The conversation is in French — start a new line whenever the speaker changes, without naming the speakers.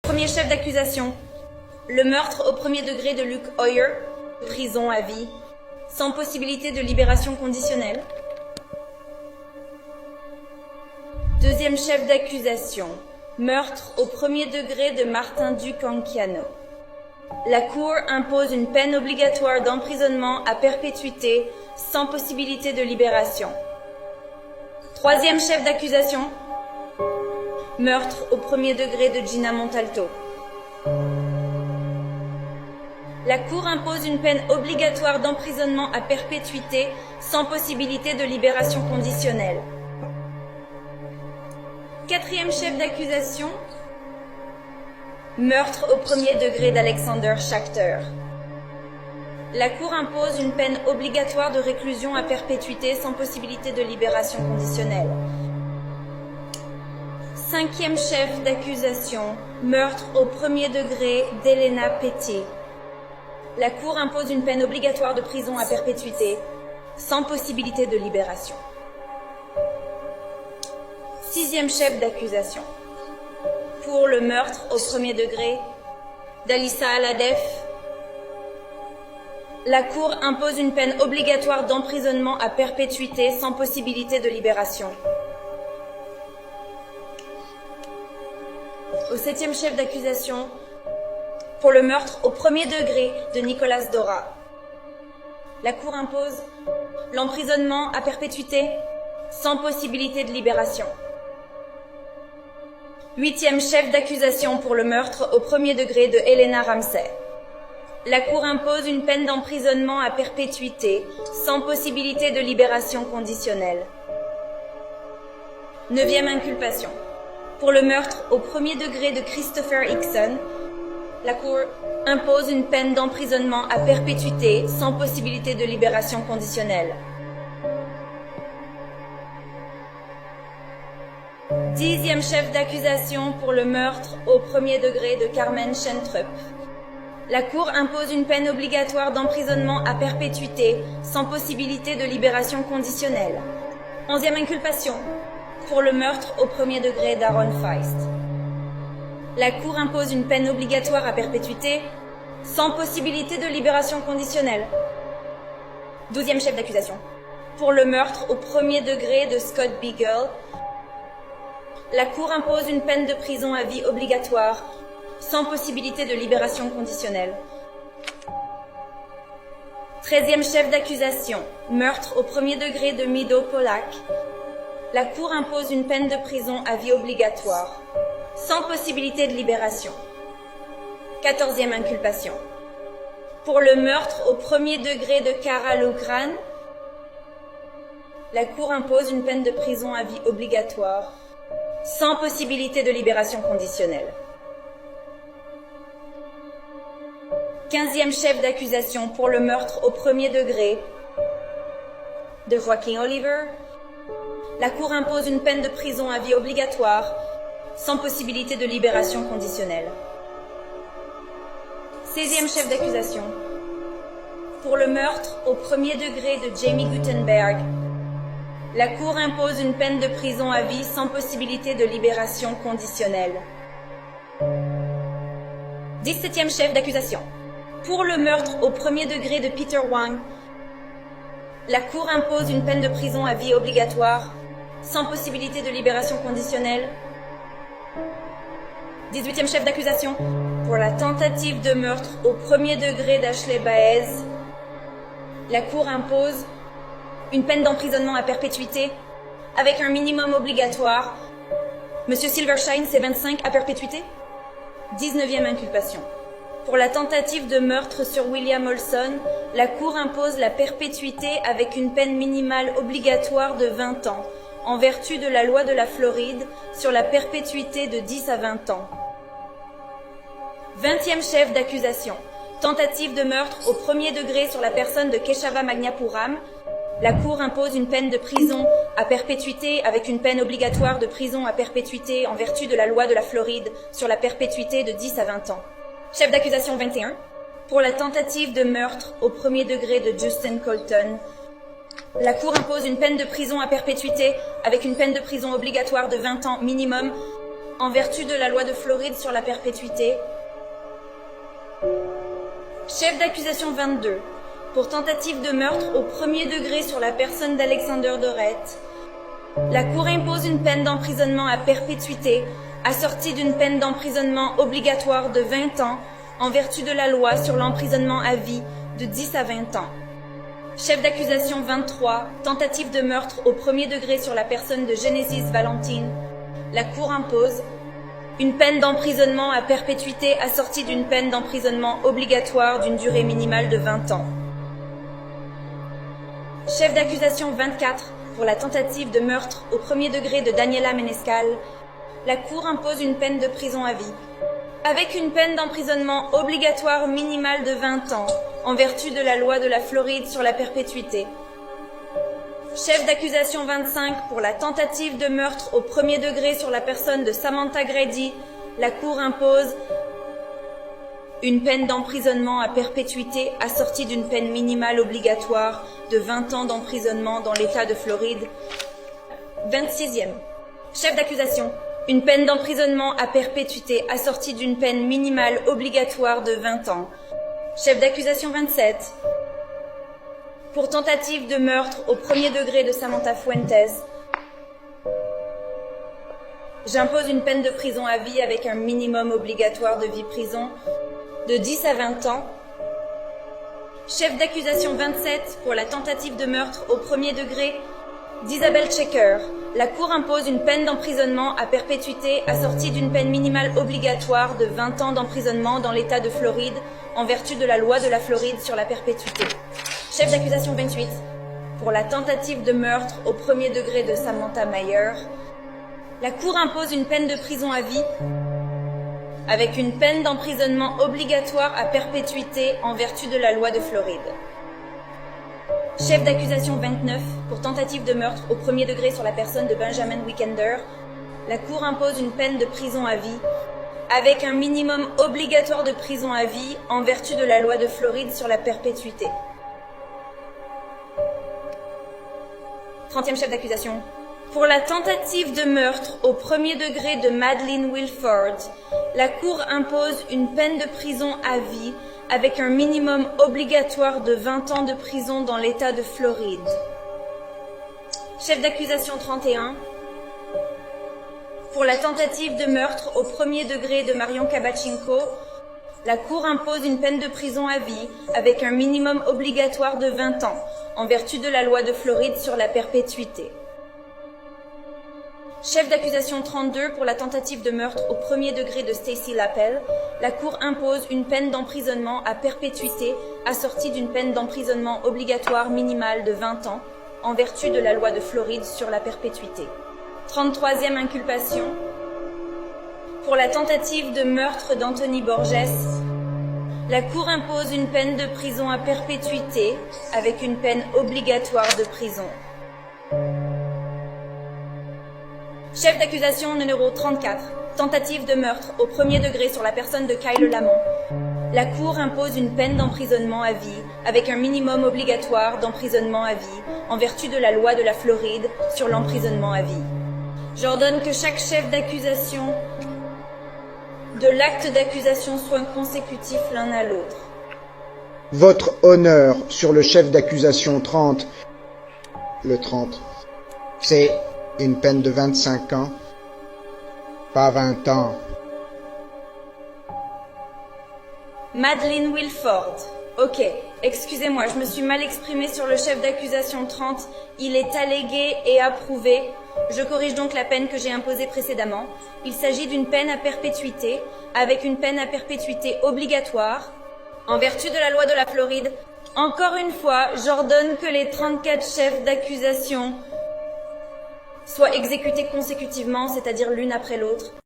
Premier chef d'accusation, le meurtre au premier degré de Luke Hoyer, prison à vie, sans possibilité de libération conditionnelle. Deuxième chef d'accusation, meurtre au premier degré de Martin Ducanciano. La Cour impose une peine obligatoire d'emprisonnement à perpétuité sans possibilité de libération. Troisième chef d'accusation, meurtre au premier degré de Gina Montalto. La Cour impose une peine obligatoire d'emprisonnement à perpétuité sans possibilité de libération conditionnelle. Quatrième chef d'accusation, meurtre au premier degré d'Alexander Schachter. La Cour impose une peine obligatoire de réclusion à perpétuité sans possibilité de libération conditionnelle. Cinquième chef d'accusation, meurtre au premier degré d'Elena Petty. La Cour impose une peine obligatoire de prison à perpétuité, sans possibilité de libération. Sixième chef d'accusation, pour le meurtre au premier degré d'Alissa Aladef. La Cour impose une peine obligatoire d'emprisonnement à perpétuité sans possibilité de libération. Au septième chef d'accusation, pour le meurtre au premier degré de Nicolas Dora. La Cour impose l'emprisonnement à perpétuité sans possibilité de libération. Huitième chef d'accusation pour le meurtre au premier degré de Helena Ramsey. La Cour impose une peine d'emprisonnement à perpétuité sans possibilité de libération conditionnelle. Neuvième inculpation. Pour le meurtre au premier degré de Christopher Hickson, la Cour impose une peine d'emprisonnement à perpétuité sans possibilité de libération conditionnelle. Dixième chef d'accusation pour le meurtre au premier degré de Carmen Schentrup. La Cour impose une peine obligatoire d'emprisonnement à perpétuité sans possibilité de libération conditionnelle. Onzième inculpation pour le meurtre au premier degré d'Aaron Feist. La Cour impose une peine obligatoire à perpétuité sans possibilité de libération conditionnelle. Douzième chef d'accusation pour le meurtre au premier degré de Scott Beagle. La Cour impose une peine de prison à vie obligatoire sans possibilité de libération conditionnelle. Treizième chef d'accusation, meurtre au premier degré de Mido Polak. La Cour impose une peine de prison à vie obligatoire, sans possibilité de libération. Quatorzième inculpation. Pour le meurtre au premier degré de Kara Lugran, la Cour impose une peine de prison à vie obligatoire, sans possibilité de libération conditionnelle. Quinzième chef d'accusation pour le meurtre au premier degré de Joaquin Oliver. La Cour impose une peine de prison à vie obligatoire, sans possibilité de libération conditionnelle. 16e chef d'accusation. Pour le meurtre au premier degré de Jamie Guttenberg, la Cour impose une peine de prison à vie sans possibilité de libération conditionnelle. 17e chef d'accusation. Pour le meurtre au premier degré de Peter Wang, la Cour impose une peine de prison à vie obligatoire, sans possibilité de libération conditionnelle. 18e chef d'accusation. Pour la tentative de meurtre au premier degré d'Ashley Baez, la Cour impose une peine d'emprisonnement à perpétuité avec un minimum obligatoire. Monsieur Silvershine, c'est 25 à perpétuité. 19e inculpation. Pour la tentative de meurtre sur William Olson, la Cour impose la perpétuité avec une peine minimale obligatoire de 20 ans, en vertu de la loi de la Floride sur la perpétuité de 10 à 20 ans. 20e chef d'accusation. Tentative de meurtre au premier degré sur la personne de Keshava Magnapuram. La Cour impose une peine de prison à perpétuité avec une peine obligatoire de prison à perpétuité en vertu de la loi de la Floride sur la perpétuité de 10 à 20 ans. Chef d'accusation 21. Pour la tentative de meurtre au premier degré de Justin Colton, la Cour impose une peine de prison à perpétuité avec une peine de prison obligatoire de 20 ans minimum en vertu de la loi de Floride sur la perpétuité. Chef d'accusation 22, pour tentative de meurtre au premier degré sur la personne d'Alexander Dorette. La Cour impose une peine d'emprisonnement à perpétuité, assortie d'une peine d'emprisonnement obligatoire de 20 ans, en vertu de la loi sur l'emprisonnement à vie de 10 à 20 ans. Chef d'accusation 23, tentative de meurtre au premier degré sur la personne de Genesis Valentine. La Cour impose une peine d'emprisonnement à perpétuité assortie d'une peine d'emprisonnement obligatoire d'une durée minimale de 20 ans. Chef d'accusation 24, pour la tentative de meurtre au premier degré de Daniela Menescal. La Cour impose une peine de prison à vie, avec une peine d'emprisonnement obligatoire minimale de 20 ans, en vertu de la loi de la Floride sur la perpétuité. Chef d'accusation 25, pour la tentative de meurtre au premier degré sur la personne de Samantha Grady, la Cour impose une peine d'emprisonnement à perpétuité assortie d'une peine minimale obligatoire de 20 ans d'emprisonnement dans l'État de Floride. 26e. Chef d'accusation, une peine d'emprisonnement à perpétuité assortie d'une peine minimale obligatoire de 20 ans. Chef d'accusation 27. Pour tentative de meurtre au premier degré de Samantha Fuentes, j'impose une peine de prison à vie avec un minimum obligatoire de vie prison de 10 à 20 ans. Chef d'accusation 27 pour la tentative de meurtre au premier degré d'Isabelle Checker. La Cour impose une peine d'emprisonnement à perpétuité assortie d'une peine minimale obligatoire de 20 ans d'emprisonnement dans l'État de Floride en vertu de la loi de la Floride sur la perpétuité. Chef d'accusation 28 pour la tentative de meurtre au premier degré de Samantha Mayer. La Cour impose une peine de prison à vie avec une peine d'emprisonnement obligatoire à perpétuité en vertu de la loi de Floride. Chef d'accusation 29 pour tentative de meurtre au premier degré sur la personne de Benjamin Weekender. La Cour impose une peine de prison à vie avec un minimum obligatoire de prison à vie en vertu de la loi de Floride sur la perpétuité. 30e chef d'accusation. Pour la tentative de meurtre au premier degré de Madeleine Wilford, la Cour impose une peine de prison à vie avec un minimum obligatoire de 20 ans de prison dans l'État de Floride. Chef d'accusation 31. Pour la tentative de meurtre au premier degré de Marion Kabachenko, la Cour impose une peine de prison à vie avec un minimum obligatoire de 20 ans en vertu de la loi de Floride sur la perpétuité. Chef d'accusation 32 pour la tentative de meurtre au premier degré de Stacy Lappel, la Cour impose une peine d'emprisonnement à perpétuité assortie d'une peine d'emprisonnement obligatoire minimale de 20 ans en vertu de la loi de Floride sur la perpétuité. 33e inculpation. Pour la tentative de meurtre d'Anthony Borges, la Cour impose une peine de prison à perpétuité avec une peine obligatoire de prison. Chef d'accusation numéro 34, tentative de meurtre au premier degré sur la personne de Kyle Lamont. La Cour impose une peine d'emprisonnement à vie avec un minimum obligatoire d'emprisonnement à vie en vertu de la loi de la Floride sur l'emprisonnement à vie. J'ordonne que chaque chef d'accusation de l'acte d'accusation soit consécutif l'un à l'autre.
Votre honneur sur le chef d'accusation 30, le 30, c'est une peine de 25 ans, pas 20 ans.
Madeleine Wilford. Ok, excusez-moi, je me suis mal exprimée sur le chef d'accusation 30. Il est allégué et approuvé. Je corrige donc la peine que j'ai imposée précédemment. Il s'agit d'une peine à perpétuité, avec une peine à perpétuité obligatoire, en vertu de la loi de la Floride. Encore une fois, j'ordonne que les 34 chefs d'accusation soient exécutés consécutivement, c'est-à-dire l'une après l'autre.